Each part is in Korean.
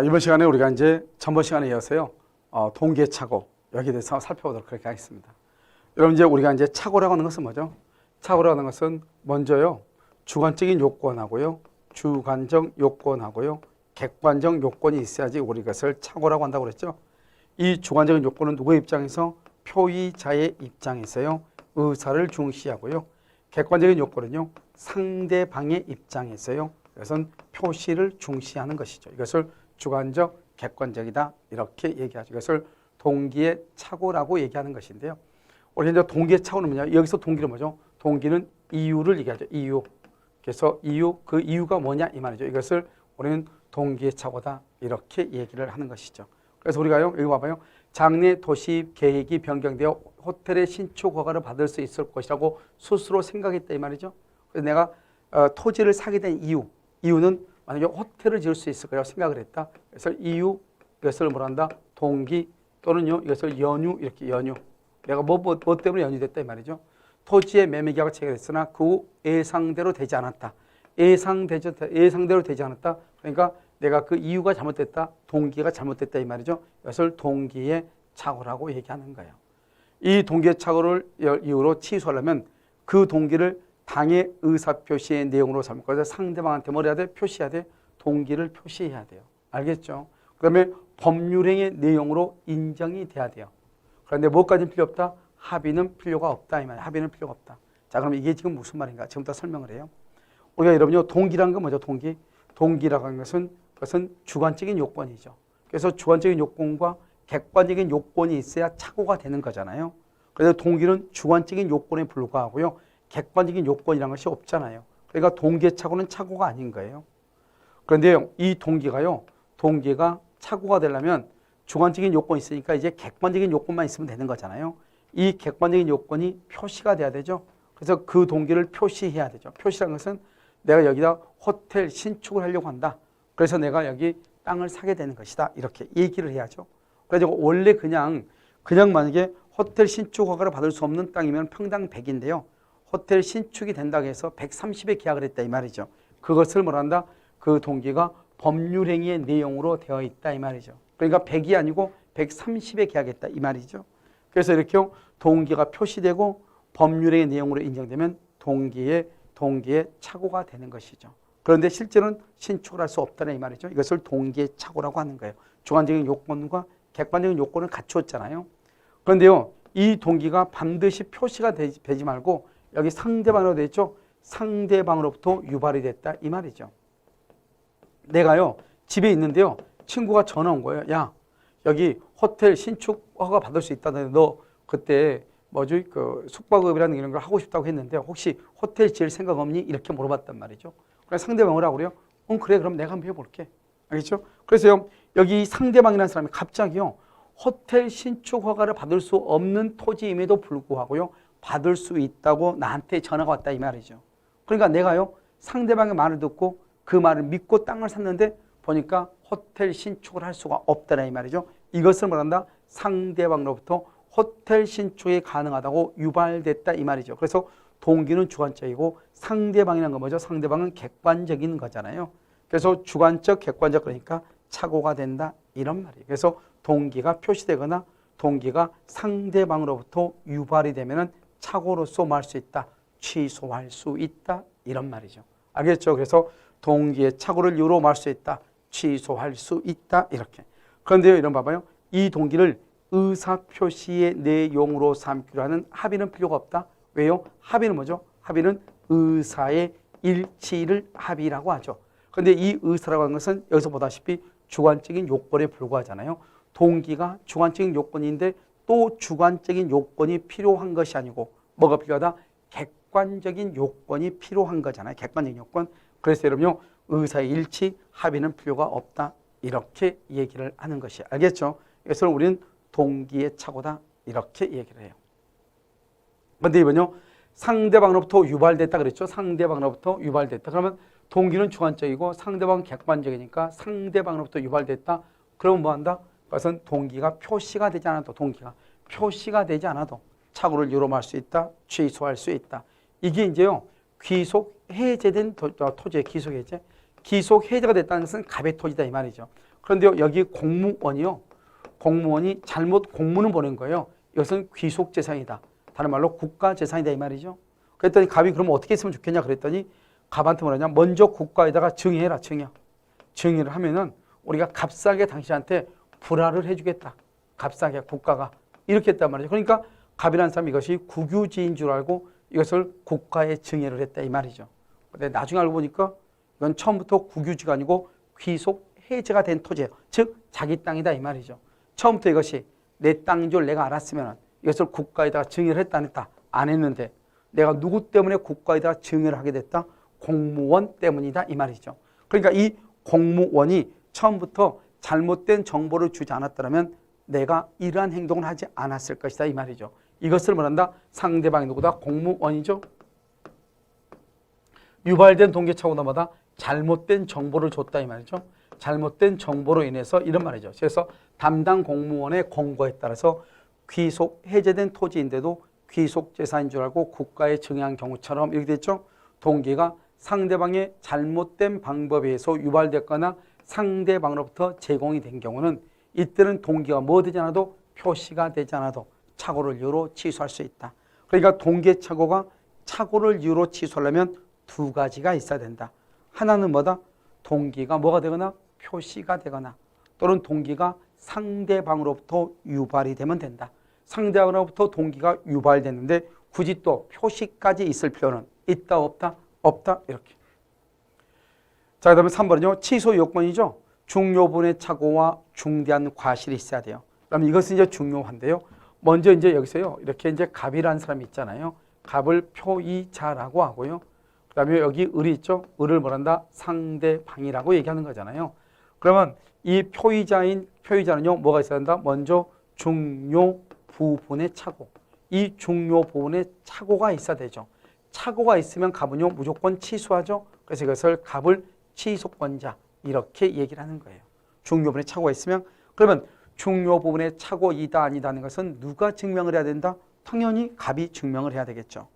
이번 시간에 우리가 이제 전번 시간에 이어서요, 동기의 착오, 여기에 대해서 살펴보도록 그렇게 하겠습니다. 여러분, 이제 우리가 이제 착오라고 하는 것은 뭐죠? 착오라고 하는 것은 먼저요, 주관적인 요건하고요, 주관적 요건하고요, 객관적 요건이 있어야지 우리 이것을 착오라고 한다고 그랬죠. 이 주관적인 요건은 누구의 입장에서? 표의자의 입장에서요, 의사를 중시하고요. 객관적인 요건은요, 상대방의 입장에서요, 이것은 표시를 중시하는 것이죠. 이것을 주관적, 객관적이다 이렇게 얘기하죠. 이것을 동기의 착오라고 얘기하는 것인데요. 우리 이제 동기의 착오는 뭐냐? 여기서 동기는 뭐죠? 동기는 이유를 얘기하죠. 이유. 그래서 그 이유가 뭐냐 이 말이죠. 이것을 우리는 동기의 착오다 이렇게 얘기를 하는 것이죠. 그래서 우리가요, 여기 봐봐요. 장래 도시 계획이 변경되어 호텔의 신축 허가를 받을 수 있을 것이라고 스스로 생각했다 이 말이죠. 그래서 내가 토지를 사게 된 이유는 만약에 호텔을 지을 수 있을 거라고 생각을 했다. 그래서 이유, 이것을 뭐란다? 동기 또는요, 이것을 연유, 이렇게 연유. 내가 뭐 때문에 연유됐다 이 말이죠. 토지의 매매 계약을 체결했으나 그 후 예상대로 되지 않았다. 예상대로 되지 않았다. 그러니까 내가 그 이유가 잘못됐다. 동기가 잘못됐다 이 말이죠. 이것을 동기의 착오라고 얘기하는 거예요. 이 동기의 착오를 이유로 취소하려면 그 동기를 당의 의사표시의 내용으로 삼을 거예요. 상대방한테 뭘 해야 돼? 표시해야 돼. 동기를 표시해야 돼요. 알겠죠? 그 다음에 법률행의 내용으로 인정이 돼야 돼요. 그런데 뭐까지는 필요 없다? 합의는 필요가 없다 이 말이에요. 합의는 필요가 없다. 자, 그럼 이게 지금 무슨 말인가? 지금부터 설명을 해요. 우리가 여러분요, 동기라는 건 뭐죠? 동기라고 하는 것은 그것은 주관적인 요건이죠. 그래서 주관적인 요건과 객관적인 요건이 있어야 착오가 되는 거잖아요. 그래서 동기는 주관적인 요건에 불과하고요, 객관적인 요건이라는 것이 없잖아요. 그러니까 동기의 착오는 착오가 아닌 거예요. 그런데 이 동기가 착오가 되려면 주관적인 요건이 있으니까 이제 객관적인 요건만 있으면 되는 거잖아요. 이 객관적인 요건이 표시가 돼야 되죠. 그래서 그 동기를 표시해야 되죠. 표시라는 것은 내가 여기다 호텔 신축을 하려고 한다. 그래서 내가 여기 땅을 사게 되는 것이다. 이렇게 얘기를 해야죠. 그래서 원래 그냥 만약에 호텔 신축 허가를 받을 수 없는 땅이면 평당 100인데요. 호텔 신축이 된다고 해서 130에 계약을 했다 이 말이죠. 그것을 뭐란다? 그 동기가 법률행위의 내용으로 되어 있다 이 말이죠. 그러니까 100이 아니고 130에 계약했다 이 말이죠. 그래서 이렇게 동기가 표시되고 법률행위 내용으로 인정되면 동기의 착오가 되는 것이죠. 그런데 실제로는 신축을 할 수 없다는 이 말이죠. 이것을 동기의 착오라고 하는 거예요. 주관적인 요건과 객관적인 요건을 갖추었잖아요. 그런데요, 이 동기가 반드시 표시가 되지 말고 여기 상대방으로 되어 있죠. 상대방으로부터 유발이 됐다 이 말이죠. 내가요, 집에 있는데요, 친구가 전화 온 거예요. 야, 여기 호텔 신축 허가 받을 수 있다는데 너 그때 뭐지 그 숙박업이라는 이런 걸 하고 싶다고 했는데 혹시 호텔 지을 생각 없니? 이렇게 물어봤단 말이죠. 그래서 상대방이 뭐라고 그래요? 그래, 그럼 내가 한번 해볼게. 알겠죠? 그래서 여기 상대방이라는 사람이 갑자기요, 호텔 신축 허가를 받을 수 없는 토지임에도 불구하고요, 받을 수 있다고 나한테 전화가 왔다 이 말이죠. 그러니까 내가요, 상대방의 말을 듣고 그 말을 믿고 땅을 샀는데 보니까 호텔 신축을 할 수가 없다는 이 말이죠. 이것을 말한다? 상대방으로부터 호텔 신축이 가능하다고 유발됐다 이 말이죠. 그래서 동기는 주관적이고 상대방이라는 건 뭐죠? 상대방은 객관적인 거잖아요. 그래서 주관적, 객관적 그러니까 착오가 된다 이런 말이에요. 그래서 동기가 표시되거나 동기가 상대방으로부터 유발이 되면은 착오로서 말 수 있다, 취소할 수 있다 이런 말이죠. 알겠죠? 그래서 동기의 착오를 이유로 말 수 있다, 취소할 수 있다 이렇게. 그런데요, 이런 봐봐요. 이 동기를 의사표시의 내용으로 삼기로 하는 합의는 필요가 없다. 왜요? 합의는 뭐죠? 합의는 의사의 일치를 합의라고 하죠. 그런데 이 의사라고 하는 것은 여기서 보다시피 주관적인 요건에 불과하잖아요. 동기가 주관적인 요건인데 또 주관적인 요건이 필요한 것이 아니고 뭐가 필요하다? 객관적인 요건이 필요한 거잖아요. 객관적인 요건. 그래서 여러분요, 의사의 일치, 합의는 필요가 없다. 이렇게 얘기를 하는 것이 알겠죠? 그래서 우리는 동기의 착오다 이렇게 얘기를 해요. 그런데 이번요, 상대방으로부터 유발됐다 그랬죠. 상대방으로부터 유발됐다. 그러면 동기는 주관적이고 상대방은 객관적이니까 상대방으로부터 유발됐다. 그러면 뭐한다? 그것은 동기가 표시가 되지 않아도 착오를 유로할 수 있다, 취소할 수 있다. 이게 이제요, 귀속 해제된 토지의 귀속 해제. 귀속 해제가 됐다는 것은 갑의 토지다 이 말이죠. 그런데 여기 공무원이요. 공무원이 잘못 공문을 보낸 거예요. 이것은 귀속재산이다. 다른 말로 국가재산이다 이 말이죠. 그랬더니 갑이 그러면 어떻게 했으면 좋겠냐 그랬더니 갑한테 뭐라냐. 먼저 국가에다가 증여해라. 증여를 하면은 우리가 값싸게 당신한테 불화를 해주겠다. 값싸게 국가가 이렇게 했단 말이죠. 그러니까 갑이라는 사람이 이것이 국유지인 줄 알고 이것을 국가에 증여를 했다 이 말이죠. 근데 나중에 알고 보니까 이건 처음부터 국유지가 아니고 귀속 해제가 된 토지예요. 즉 자기 땅이다 이 말이죠. 처음부터 이것이 내 땅인 줄 내가 알았으면 이것을 국가에다가 증여를 했다 안 했다 안 했는데 내가 누구 때문에 국가에다가 증여를 하게 됐다? 공무원 때문이다 이 말이죠. 그러니까 이 공무원이 처음부터 잘못된 정보를 주지 않았더라면 내가 이러한 행동을 하지 않았을 것이다 이 말이죠. 이것을 말한다. 상대방이 누구다? 공무원이죠. 유발된 동계착오마다 잘못된 정보를 줬다 이 말이죠. 잘못된 정보로 인해서 이런 말이죠. 그래서 담당 공무원의 권고에 따라서 귀속 해제된 토지인데도 귀속재산인 줄 알고 국가에 증여한 경우처럼 이렇게 됐죠. 동기가 상대방의 잘못된 방법에 의해서 유발됐거나 상대방으로부터 제공이 된 경우는 이때는 동기가 뭐 되지 않아도 표시가 되지 않아도 착오를 이유로 취소할 수 있다. 그러니까 동기의 착오가 착오를 이유로 취소하려면 두 가지가 있어야 된다. 하나는 뭐다? 동기가 뭐가 되거나 표시가 되거나 또는 동기가 상대방으로부터 유발이 되면 된다. 상대방으로부터 동기가 유발됐는데 굳이 또 표시까지 있을 필요는 있다 없다? 없다 이렇게. 자, 그 다음에 3번은요. 취소 요건이죠. 중요분의 착오와 중대한 과실이 있어야 돼요. 그럼 이것은 이제 중요한데요. 먼저 이제 여기서요. 이렇게 이제 갑이라는 사람이 있잖아요. 갑을 표의자라고 하고요. 그 다음에 여기 을이 있죠. 을을 뭐란다? 상대방이라고 얘기하는 거잖아요. 그러면 이 표의자는요. 뭐가 있어야 한다? 먼저 중요 부분의 착오. 이 중요 부분에 착오가 있어야 되죠. 착오가 있으면 갑은요. 무조건 취소하죠. 그래서 이것을 갑을 취소권자 이렇게 얘기를 하는 거예요. 중요 부분에 착오가 있으면 그러면 중요 부분에 착오이다 아니다 하는 것은 누가 증명을 해야 된다? 당연히 갑이 증명을 해야 되겠죠.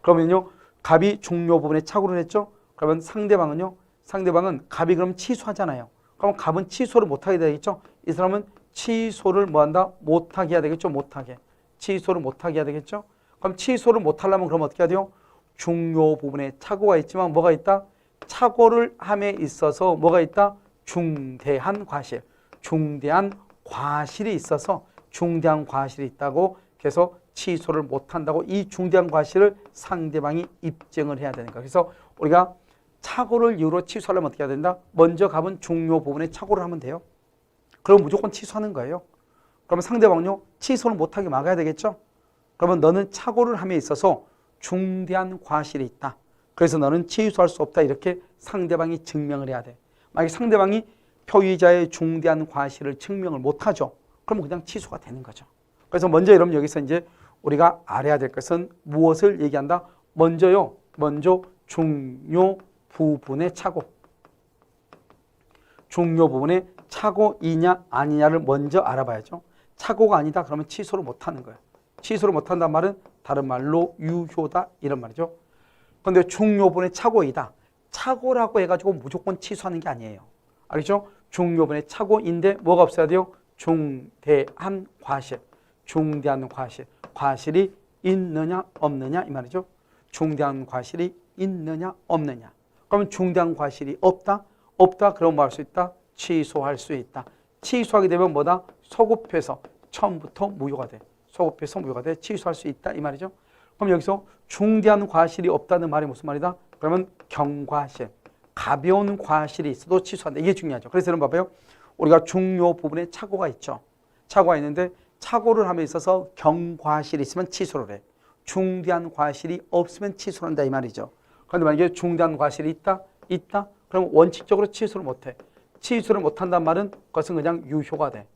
그러면요. 갑이 중요 부분에 착오를 했죠. 그러면 상대방은요. 상대방은 갑이 그럼 취소하잖아요. 그럼 갑은 취소를 못하게 되겠죠. 이 사람은 취소를 뭐한다? 못하게 해야 되겠죠. 못하게. 취소를 못하게 해야 되겠죠. 그럼 취소를 못하려면 그럼 어떻게 해야 돼요? 중요 부분에 착오가 있지만 뭐가 있다? 착오를 함에 있어서 뭐가 있다? 중대한 과실. 중대한 과실이 있어서 중대한 과실이 있다고 그래서 취소를 못한다고 이 중대한 과실을 상대방이 입증을 해야 되는 거예요. 그래서 우리가 착오를 이유로 취소하려면 어떻게 해야 된다? 먼저 갑은 중요 부분에 착오를 하면 돼요. 그럼 무조건 취소하는 거예요. 그러면 상대방은요. 취소를 못하게 막아야 되겠죠. 그러면 너는 착오를 함에 있어서 중대한 과실이 있다. 그래서 너는 취소할 수 없다. 이렇게 상대방이 증명을 해야 돼. 만약에 상대방이 표의자의 중대한 과실을 증명을 못하죠. 그러면 그냥 취소가 되는 거죠. 그래서 먼저 여러분 여기서 이제 우리가 알아야 될 것은 무엇을 얘기한다? 먼저 중요 부분의 착오. 중요 부분의 착오이냐 아니냐를 먼저 알아봐야죠. 착오가 아니다 그러면 취소를 못하는 거예요. 취소를 못한다는 말은 다른 말로 유효다 이런 말이죠. 그런데 중요 부분의 착오이다. 착오라고 해가지고 무조건 취소하는 게 아니에요. 알겠죠? 중요 부분의 착오인데 뭐가 없어야 돼요? 중대한 과실. 중대한 과실. 과실이 있느냐 없느냐 이 말이죠. 중대한 과실이 있느냐 없느냐. 그러면 중대한 과실이 없다? 없다 그럼 뭐 할 수 있다? 취소할 수 있다. 취소하게 되면 뭐다? 소급해서 처음부터 무효가 돼. 소급해서 무효가 돼. 취소할 수 있다 이 말이죠. 그럼 여기서 중대한 과실이 없다는 말이 무슨 말이다? 그러면 경과실. 가벼운 과실이 있어도 취소한다. 이게 중요하죠. 그래서 여러분 봐봐요. 우리가 중요 부분에 착오가 있죠. 착오가 있는데 착오를 함에 있어서 경과실이 있으면 취소를 해. 중대한 과실이 없으면 취소를 한다 이 말이죠. 그런데 만약에 중대한 과실이 있다? 있다? 그럼 원칙적으로 취소를 못해. 취소를 못한다는 말은 그것은 그냥 유효가 돼.